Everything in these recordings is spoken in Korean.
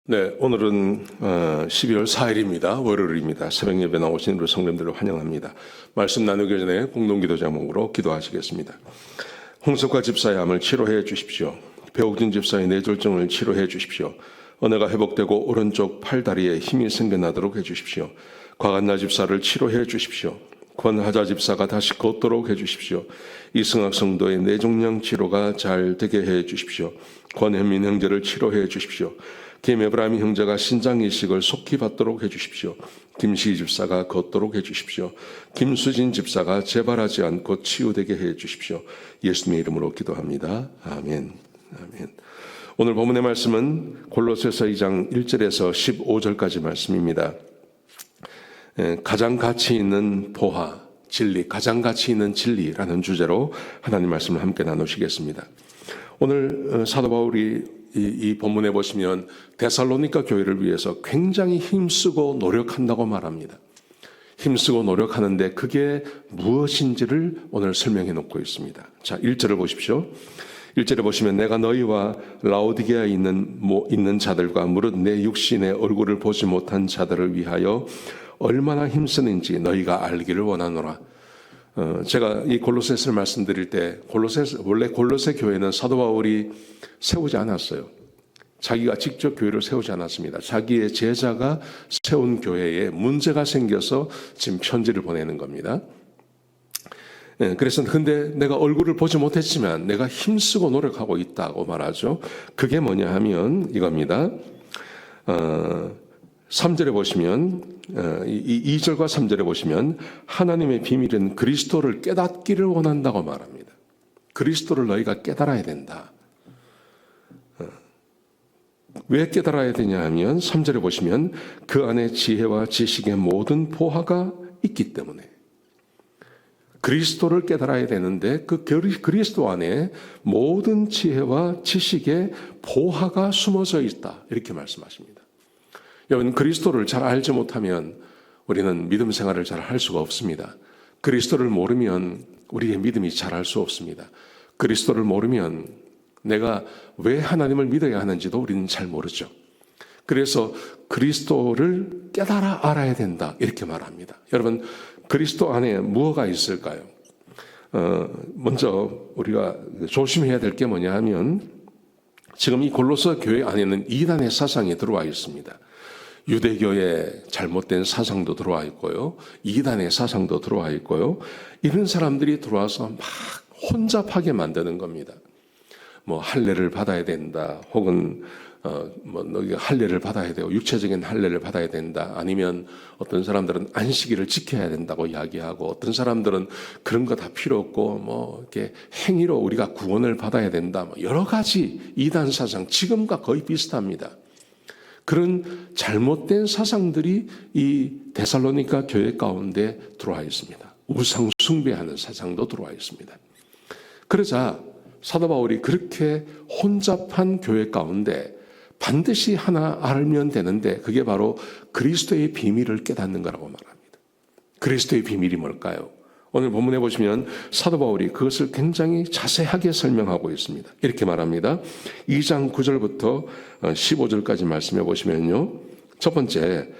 네, 오늘은 12월 4일입니다. 월요일입니다. 새벽 예배 나오신 우리 성도님들을 환영합니다. 말씀 나누기 전에 공동기도 제목으로 기도하시겠습니다. 홍석화 집사의 암을 치료해 주십시오. 배옥진 집사의 뇌졸중을 치료해 주십시오. 언어가 회복되고 오른쪽 팔다리에 힘이 생겨나도록 해 주십시오. 과간나 집사를 치료해 주십시오. 권하자 집사가 다시 걷도록 해 주십시오. 이승학 성도의 뇌종양 치료가 잘 되게 해 주십시오. 권현민 형제를 치료해 주십시오. 김에브라임 형제가 신장 이식을 속히 받도록 해주십시오. 김시희 집사가 걷도록 해주십시오. 김수진 집사가 재발하지 않고 치유되게 해주십시오. 예수님의 이름으로 기도합니다. 아멘. 아멘. 오늘 본문의 말씀은 골로새서 2장 1절에서 15절까지 말씀입니다. 가장 가치 있는 보화, 진리, 가장 가치 있는 진리라는 주제로 하나님 말씀을 함께 나누시겠습니다. 오늘 사도 바울이 이 본문에 보시면 데살로니가 교회를 위해서 굉장히 힘쓰고 노력한다고 말합니다. 힘쓰고 노력하는데 그게 무엇인지를 오늘 설명해 놓고 있습니다. 자, 1절을 보십시오. 1절에 보시면 내가 너희와 라오디게아에 있는 자들과 무릇 내 육신의 얼굴을 보지 못한 자들을 위하여 얼마나 힘쓰는지 너희가 알기를 원하노라. 제가 이 골로새서를 말씀드릴 때 원래 골로새 교회는 사도 바울이 세우지 않았어요. 자기가 직접 교회를 세우지 않았습니다. 자기의 제자가 세운 교회에 문제가 생겨서 지금 편지를 보내는 겁니다. 그래서 근데 내가 얼굴을 보지 못했지만 내가 힘쓰고 노력하고 있다고 말하죠. 그게 뭐냐 하면 이겁니다. 3절에 보시면 2절과 3절에 보시면 하나님의 비밀은 그리스도를 깨닫기를 원한다고 말합니다. 그리스도를 너희가 깨달아야 된다. 왜 깨달아야 되냐 하면 3절에 보시면 그 안에 지혜와 지식의 모든 보화가 있기 때문에 그리스도를 깨달아야 되는데 그 그리스도 안에 모든 지혜와 지식의 보화가 숨어져 있다. 이렇게 말씀하십니다. 여러분, 그리스도를 잘 알지 못하면 우리는 믿음 생활을 잘 할 수가 없습니다. 그리스도를 모르면 우리의 믿음이 잘할 수 없습니다. 그리스도를 모르면 내가 왜 하나님을 믿어야 하는지도 우리는 잘 모르죠. 그래서 그리스도를 깨달아 알아야 된다. 이렇게 말합니다. 여러분, 그리스도 안에 무엇가 있을까요? 먼저 우리가 조심해야 될 게 뭐냐 하면 지금 이 골로새 교회 안에는 이단의 사상이 들어와 있습니다. 유대교의 잘못된 사상도 들어와 있고요. 이단의 사상도 들어와 있고요. 이런 사람들이 들어와서 막 혼잡하게 만드는 겁니다. 뭐 할례를 받아야 된다. 혹은 너희가 할례를 받아야 되고 육체적인 할례를 받아야 된다. 아니면 어떤 사람들은 안식일을 지켜야 된다고 이야기하고 어떤 사람들은 그런 거 다 필요 없고 뭐 이렇게 행위로 우리가 구원을 받아야 된다. 뭐 여러 가지 이단 사상 지금과 거의 비슷합니다. 그런 잘못된 사상들이 이 데살로니가 교회 가운데 들어와 있습니다. 우상 숭배하는 사상도 들어와 있습니다. 그러자 사도 바울이 그렇게 혼잡한 교회 가운데 반드시 하나 알면 되는데 그게 바로 그리스도의 비밀을 깨닫는 거라고 말합니다. 그리스도의 비밀이 뭘까요? 오늘 본문에 보시면 사도 바울이 그것을 굉장히 자세하게 설명하고 있습니다. 이렇게 말합니다. 2장 9절부터 15절까지 말씀해 보시면요. 첫 번째,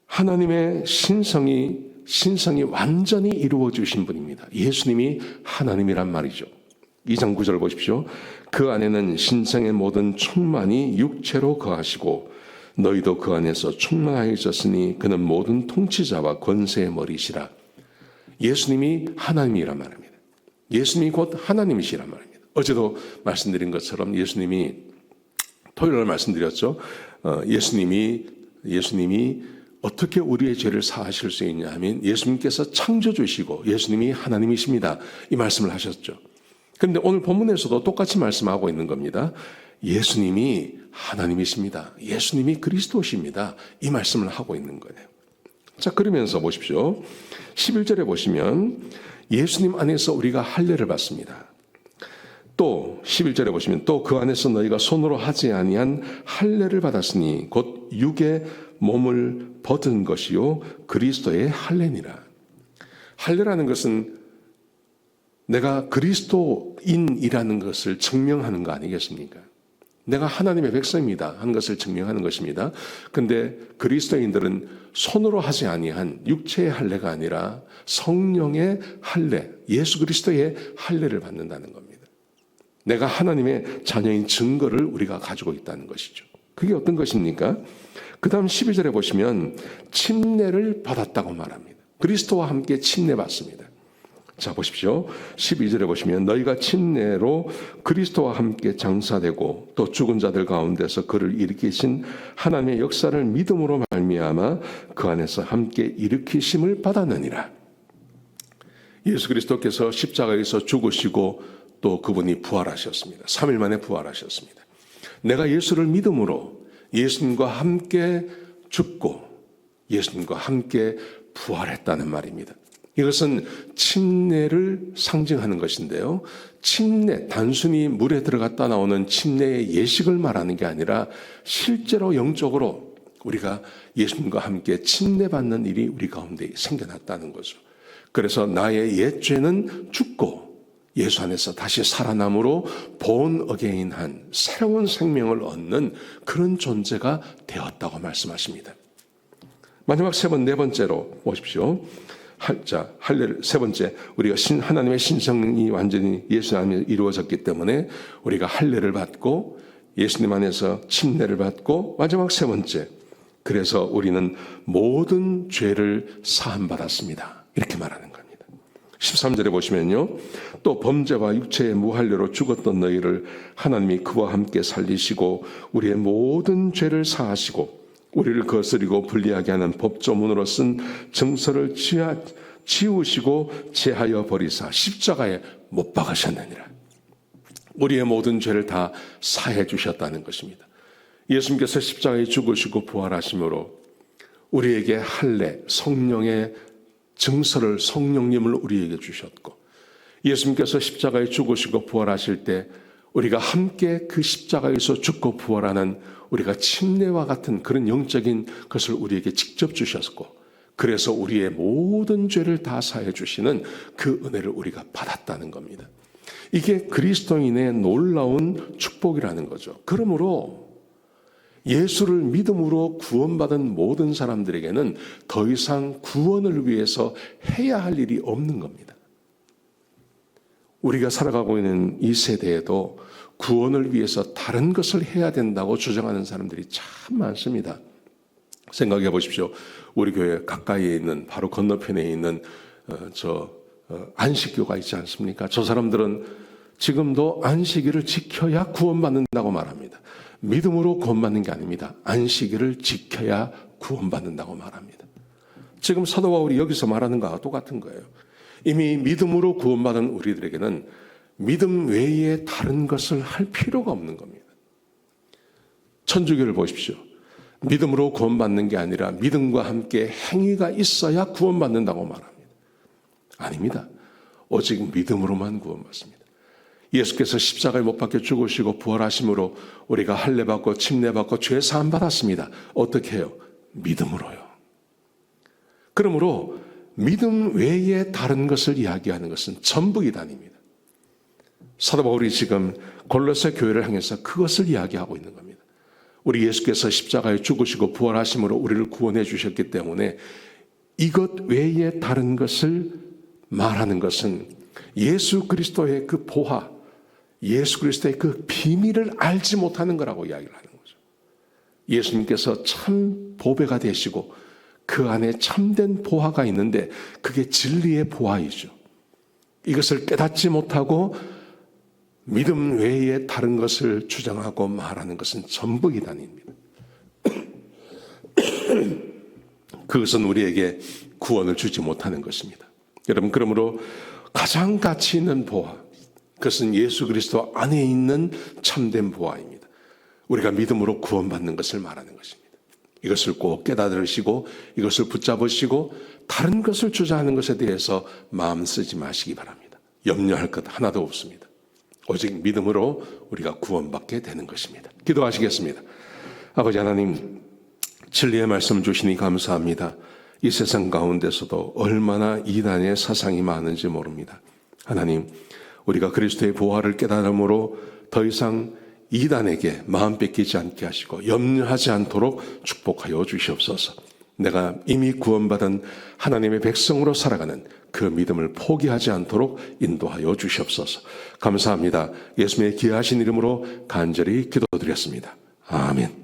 하나님의 신성이 완전히 이루어 주신 분입니다. 예수님이 하나님이란 말이죠. 2장 9절 보십시오. 그 안에는 신성의 모든 충만이 육체로 거하시고 너희도 그 안에서 충만하여졌으니 그는 모든 통치자와 권세의 머리시라. 예수님이 하나님이란 말입니다. 예수님이 곧 하나님이시란 말입니다. 어제도 말씀드린 것처럼 예수님이 토요일날 말씀드렸죠. 예수님이 어떻게 우리의 죄를 사하실 수 있냐 하면 예수님께서 창조주시고 예수님이 하나님이십니다. 이 말씀을 하셨죠. 그런데 오늘 본문에서도 똑같이 말씀하고 있는 겁니다. 예수님이 하나님이십니다. 예수님이 그리스도십니다. 이 말씀을 하고 있는 거예요. 자, 그러면서 보십시오. 11절에 보시면 예수님 안에서 우리가 할례를 받습니다. 또 11절에 보시면 또 그 안에서 너희가 손으로 하지 아니한 할례를 받았으니 곧 육의 몸을 벗은 것이요 그리스도의 할례니라. 할례라는 것은 내가 그리스도인이라는 것을 증명하는 거 아니겠습니까? 내가 하나님의 백성입니다 하는 것을 증명하는 것입니다. 근데 그리스도인들은 손으로 하지 아니한 육체의 할례가 아니라 성령의 할례, 예수 그리스도의 할례를 받는다는 겁니다. 내가 하나님의 자녀인 증거를 우리가 가지고 있다는 것이죠. 그게 어떤 것입니까? 그 다음 12절에 보시면 침례를 받았다고 말합니다. 그리스도와 함께 침례받습니다. 자, 보십시오. 12절에 보시면 너희가 침례로 그리스도와 함께 장사되고 또 죽은 자들 가운데서 그를 일으키신 하나님의 역사를 믿음으로 말미암아 그 안에서 함께 일으키심을 받았느니라. 예수 그리스도께서 십자가에서 죽으시고 또 그분이 부활하셨습니다. 3일 만에 부활하셨습니다. 내가 예수를 믿음으로 예수님과 함께 죽고 예수님과 함께 부활했다는 말입니다. 이것은 침례를 상징하는 것인데요. 침례, 단순히 물에 들어갔다 나오는 침례의 예식을 말하는 게 아니라 실제로 영적으로 우리가 예수님과 함께 침례받는 일이 우리 가운데 생겨났다는 거죠. 그래서 나의 옛 죄는 죽고 예수 안에서 다시 살아남으로 본 어게인한 새로운 생명을 얻는 그런 존재가 되었다고 말씀하십니다. 마지막 네 번째로 보십시오. 할례를 세 번째, 우리가 하나님의 신성이 완전히 예수 안에 이루어졌기 때문에 우리가 할례를 받고 예수님 안에서 침례를 받고 마지막 세 번째, 그래서 우리는 모든 죄를 사함받았습니다. 이렇게 말하는 겁니다. 13절에 보시면요. 또 범죄와 육체의 무할례로 죽었던 너희를 하나님이 그와 함께 살리시고 우리의 모든 죄를 사하시고 우리를 거스리고 불리하게 하는 법조문으로 쓴 증서를 지우시고 제하여 버리사 십자가에 못 박으셨느니라. 우리의 모든 죄를 다 사해 주셨다는 것입니다. 예수님께서 십자가에 죽으시고 부활하심으로 우리에게 할례, 성령의 증서를 성령님을 우리에게 주셨고 예수님께서 십자가에 죽으시고 부활하실 때 우리가 함께 그 십자가에서 죽고 부활하는 우리가 침례와 같은 그런 영적인 것을 우리에게 직접 주셨고 그래서 우리의 모든 죄를 다 사해 주시는 그 은혜를 우리가 받았다는 겁니다. 이게 그리스도인의 놀라운 축복이라는 거죠. 그러므로 예수를 믿음으로 구원받은 모든 사람들에게는 더 이상 구원을 위해서 해야 할 일이 없는 겁니다. 우리가 살아가고 있는 이 세대에도 구원을 위해서 다른 것을 해야 된다고 주장하는 사람들이 참 많습니다. 생각해 보십시오. 우리 교회 가까이에 있는 바로 건너편에 있는 안식교가 있지 않습니까? 저 사람들은 지금도 안식일을 지켜야 구원받는다고 말합니다. 믿음으로 구원받는 게 아닙니다. 안식일을 지켜야 구원받는다고 말합니다. 지금 사도 바울이 여기서 말하는 것과 똑같은 거예요. 이미 믿음으로 구원받은 우리들에게는 믿음 외에 다른 것을 할 필요가 없는 겁니다. 천주교를 보십시오. 믿음으로 구원받는 게 아니라 믿음과 함께 행위가 있어야 구원받는다고 말합니다. 아닙니다. 오직 믿음으로만 구원받습니다. 예수께서 십자가에 못 박혀 죽으시고 부활하심으로 우리가 할례받고 침례받고 죄 사함 받았습니다. 어떻게 해요? 믿음으로요. 그러므로 믿음 외에 다른 것을 이야기하는 것은 전부 이단입니다. 사도 바울이 지금 골로새 교회를 향해서 그것을 이야기하고 있는 겁니다. 우리 예수께서 십자가에 죽으시고 부활하심으로 우리를 구원해 주셨기 때문에 이것 외에 다른 것을 말하는 것은 예수 그리스도의 그 보화, 예수 그리스도의 그 비밀을 알지 못하는 거라고 이야기를 하는 거죠. 예수님께서 참 보배가 되시고 그 안에 참된 보화가 있는데 그게 진리의 보화이죠. 이것을 깨닫지 못하고 믿음 외에 다른 것을 주장하고 말하는 것은 전부 이단입니다. 그것은 우리에게 구원을 주지 못하는 것입니다. 여러분, 그러므로 가장 가치 있는 보화, 그것은 예수 그리스도 안에 있는 참된 보화입니다. 우리가 믿음으로 구원받는 것을 말하는 것입니다. 이것을 꼭 깨달으시고 이것을 붙잡으시고 다른 것을 주장하는 것에 대해서 마음 쓰지 마시기 바랍니다. 염려할 것 하나도 없습니다. 오직 믿음으로 우리가 구원받게 되는 것입니다. 기도하시겠습니다. 아버지 하나님, 진리의 말씀 주시니 감사합니다. 이 세상 가운데서도 얼마나 이단의 사상이 많은지 모릅니다. 하나님, 우리가 그리스도의 보화를 깨달음으로 더 이상 이단에게 마음 뺏기지 않게 하시고 염려하지 않도록 축복하여 주시옵소서. 내가 이미 구원받은 하나님의 백성으로 살아가는 그 믿음을 포기하지 않도록 인도하여 주시옵소서. 감사합니다. 예수님의 귀하신 이름으로 간절히 기도드렸습니다. 아멘.